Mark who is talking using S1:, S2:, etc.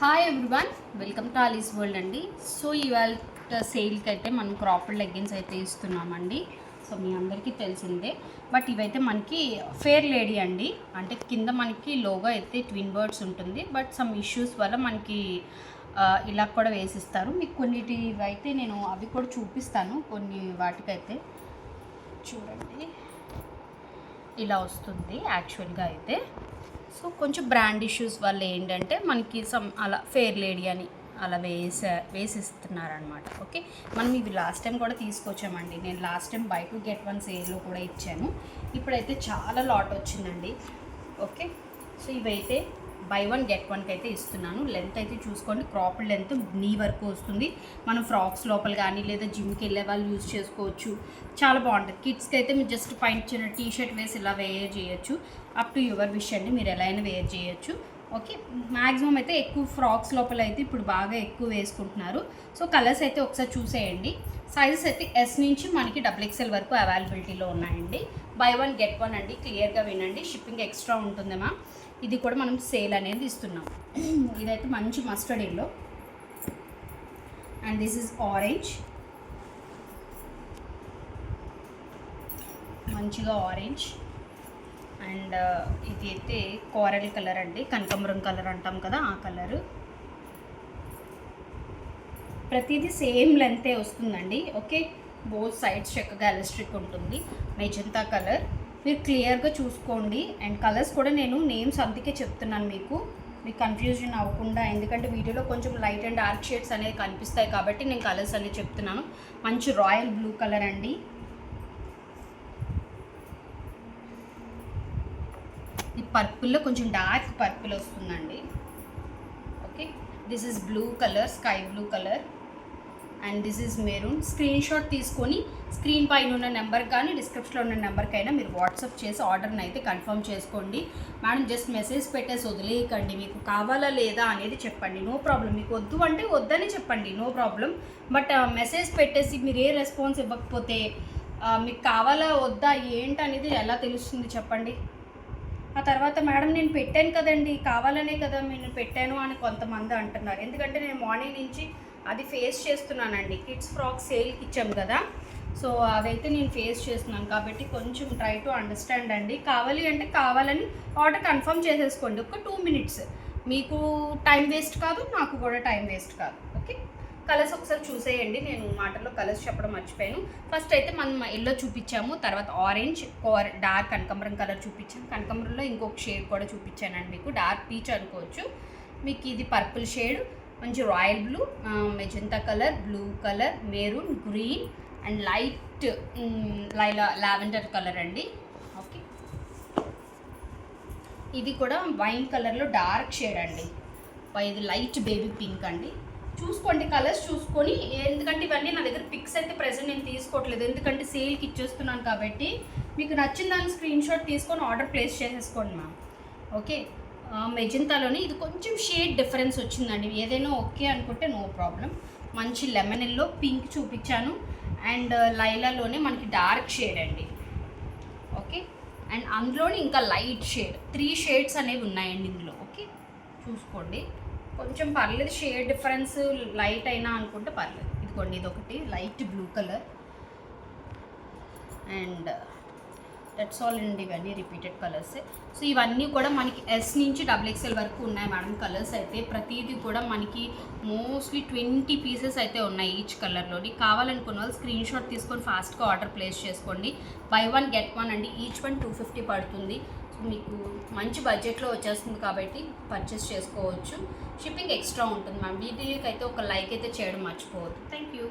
S1: Hi everyone, welcome to Alice's world అండి. So ఇవాళ సేల్కి అయితే మనం క్రాప్డ్ లెగ్గిన్స్ అయితే ఇస్తున్నామండి. సో మీ అందరికీ తెలిసిందే, బట్ ఇవైతే మనకి ఫేర్ లేడీ అండి. అంటే కింద మనకి లోగో అయితే ట్విన్ బర్డ్స్ ఉంటుంది, బట్ సమ్ ఇష్యూస్ వల్ల మనకి ఇలా కూడా వేసిస్తారు. మీకు కొన్నిటి అయితే నేను అవి కూడా చూపిస్తాను. కొన్ని వాటికైతే చూడండి ఇలా వస్తుంది యాక్చువల్గా అయితే. సో కొంచెం బ్రాండ్ ఇష్యూస్ వల్ల ఏంటంటే మనకి సమ్ అలా ఫేర్ లేడీ అని అలా వేసిస్తున్నారనమాట. ఓకే, మనం ఇవి లాస్ట్ టైం కూడా తీసుకొచ్చామండి. నేను లాస్ట్ టైం బై 2 get 1 సేల్లో కూడా ఇచ్చాను. ఇప్పుడైతే చాలా లాట్ వచ్చిందండి. ఓకే, సో ఇవైతే బై 1 get 1కి అయితే ఇస్తున్నాను. లెంత్ అయితే చూసుకోండి, క్రాప్ లెంత్ నీ వరకు వస్తుంది. మనం ఫ్రాక్స్ లోపల కానీ లేదా జిమ్కి వెళ్ళే వాళ్ళు యూజ్ చేసుకోవచ్చు. చాలా బాగుంటుంది. కిడ్స్కి అయితే మీరు జస్ట్ పైన చిన్న టీ షర్ట్ వేసి ఇలా వేర్ చేయొచ్చు. అప్ టు యువర్ విష్ అండి, మీరు ఎలా అయినా వేర్ చేయొచ్చు. ఓకే, మ్యాక్సిమం అయితే ఎక్కువ ఫ్రాక్స్ లోపల అయితే ఇప్పుడు బాగా ఎక్కువ వేసుకుంటున్నారు. సో కలర్స్ అయితే ఒకసారి చూసేయండి. సైజెస్ అయితే ఎస్ నుంచి మనకి XXL వరకు అవైలబిలిటీలో ఉన్నాయండి. బై 1 get 1 అండి. క్లియర్గా వినండి, షిప్పింగ్ ఎక్స్ట్రా ఉంటుందమ్మా. ఇది కూడా మనం సేల్ అనేది ఇస్తున్నాం. ఇదైతే మంచి mustard yellow and this is orange, మంచిగా ఆరెంజ్. అండ్ ఇది అయితే కోరల్ కలర్ అండి, కనకాంబరం కలర్ అంటాం కదా ఆ కలరు. ప్రతిదీ సేమ్ లెంతే వస్తుందండి. ఓకే, బోత్ సైడ్స్ చక్కగా ఎలాస్టిక్ ఉంటుంది. మెజంతా కలర్ మీరు క్లియర్గా చూసుకోండి. అండ్ కలర్స్ కూడా నేను నేమ్స్ అందుకే చెప్తున్నాను మీకు కన్ఫ్యూజన్ అవ్వకుండా, ఎందుకంటే వీడియోలో కొంచెం లైట్ అండ్ డార్క్ షేడ్స్ అనేవి కనిపిస్తాయి కాబట్టి నేను కలర్స్ అనేవి చెప్తున్నాను. మంచి రాయల్ బ్లూ కలర్ అండి. ఈ పర్పుల్లో కొంచెం డార్క్ పర్పుల్ వస్తుందండి. Okay, this is blue colour, sky blue colour. And this is maroon. Screen shot తీసుకొని స్క్రీన్ పైన ఉన్న నెంబర్ కానీ డిస్క్రిప్షన్లో ఉన్న నెంబర్కైనా మీరు వాట్సాప్ చేసి ఆర్డర్ని అయితే కన్ఫర్మ్ చేసుకోండి. మేడం జస్ట్ మెసేజ్ పెట్టేసి వదిలేయకండి, మీకు కావాలా లేదా అనేది చెప్పండి, నో ప్రాబ్లం. మీకు వద్దు అంటే వద్దని చెప్పండి, నో ప్రాబ్లం. బట్ మెసేజ్ పెట్టేసి మీరు ఏ రెస్పాన్స్ ఇవ్వకపోతే మీకు కావాలా వద్దా ఏంటనేది ఎలా తెలుస్తుంది చెప్పండి. ఆ తర్వాత మేడం నేను పెట్టాను కదండి, కావాలనే కదా నేను పెట్టాను అని కొంతమంది అంటున్నారు. ఎందుకంటే నేను మార్నింగ్ నుంచి అది ఫేస్ చేస్తున్నానండి. కిడ్స్ ఫ్రాక్ సేల్కి ఇచ్చాం కదా, సో అదైతే నేను ఫేస్ చేస్తున్నాను కాబట్టి కొంచెం ట్రై టు అండర్స్టాండ్ అండి. కావాలి అంటే కావాలని ఆర్డర్ కన్ఫర్మ్ చేసేసుకోండి. ఒక 2 minutes, మీకు టైం వేస్ట్ కాదు, నాకు కూడా టైం వేస్ట్ కాదు. ఓకే, కలర్స్ ఒకసారి చూసేయండి. నేను మాటల్లో కలర్స్ చెప్పడం మర్చిపోయాను. ఫస్ట్ అయితే మనం ఎల్లో చూపించాము, తర్వాత ఆరెంజ్, డార్క్ కనకాంబరం కలర్ చూపించాను. కనకాంబరంలో ఇంకొక షేడ్ కూడా చూపించానండి మీకు, డార్క్ పీచ్ అనుకోవచ్చు. మీకు ఇది పర్పుల్ షేడ్, మంచి royal blue, magenta colour, blue colour, maroon, green and light lavender colour అండి. ఓకే, ఇది కూడా వైన్ కలర్లో డార్క్ షేడ్ అండి. ఇది లైట్ బేబీ పింక్ అండి. చూసుకోండి కలర్స్ చూసుకొని, ఎందుకంటే ఇవన్నీ నా దగ్గర పిక్స్ అయితే ప్రెజెంట్ నేను తీసుకోవట్లేదు, ఎందుకంటే సేల్కి ఇచ్చేస్తున్నాను కాబట్టి. మీకు నచ్చిన దాన్ని స్క్రీన్ షాట్ తీసుకొని ఆర్డర్ ప్లేస్ చేసేసుకోండి మ్యామ్. ఓకే, మెజంతాలోనే ఇది కొంచెం షేడ్ డిఫరెన్స్ వచ్చిందండి. ఏదైనా ఓకే అనుకుంటే నో ప్రాబ్లం. మంచి లెమన్ ఎల్లో, పింక్ చూపించాను. అండ్ లైలాలోనే మనకి డార్క్ షేడ్ అండి. ఓకే, అండ్ అందులోనే ఇంకా లైట్ షేడ్, 3 షేడ్స్ అనేవి ఉన్నాయండి ఇందులో. ఓకే, చూసుకోండి కొంచెం పర్లేదు, షేడ్ డిఫరెన్స్ లైట్ అయినా అనుకుంటే పర్లేదు. ఇదిగోండి ఇది ఒకటి light blue colour. And that's all అండి, ఇవన్నీ రిపీటెడ్ కలర్సే. సో ఇవన్నీ కూడా మనకి ఎస్ నుంచి XXL వరకు ఉన్నాయి మేడం. కలర్స్ అయితే ప్రతిదీ కూడా మనకి మోస్ట్లీ 20 pieces అయితే ఉన్నాయి ఈచ్ కలర్లోని. కావాలనుకున్న వాళ్ళు స్క్రీన్ షాట్ తీసుకొని ఫాస్ట్గా ఆర్డర్ ప్లేస్ చేసుకోండి. బై 1 get 1 అండి. ఈచ్ వన్ 250 పడుతుంది. సో మీకు మంచి బడ్జెట్లో వచ్చేస్తుంది కాబట్టి పర్చేస్ చేసుకోవచ్చు. షిప్పింగ్ ఎక్స్ట్రా ఉంటుంది మ్యామ్. వీడియోకి అయితే ఒక లైక్ అయితే చేయడం మర్చిపోవద్దు. Thank you.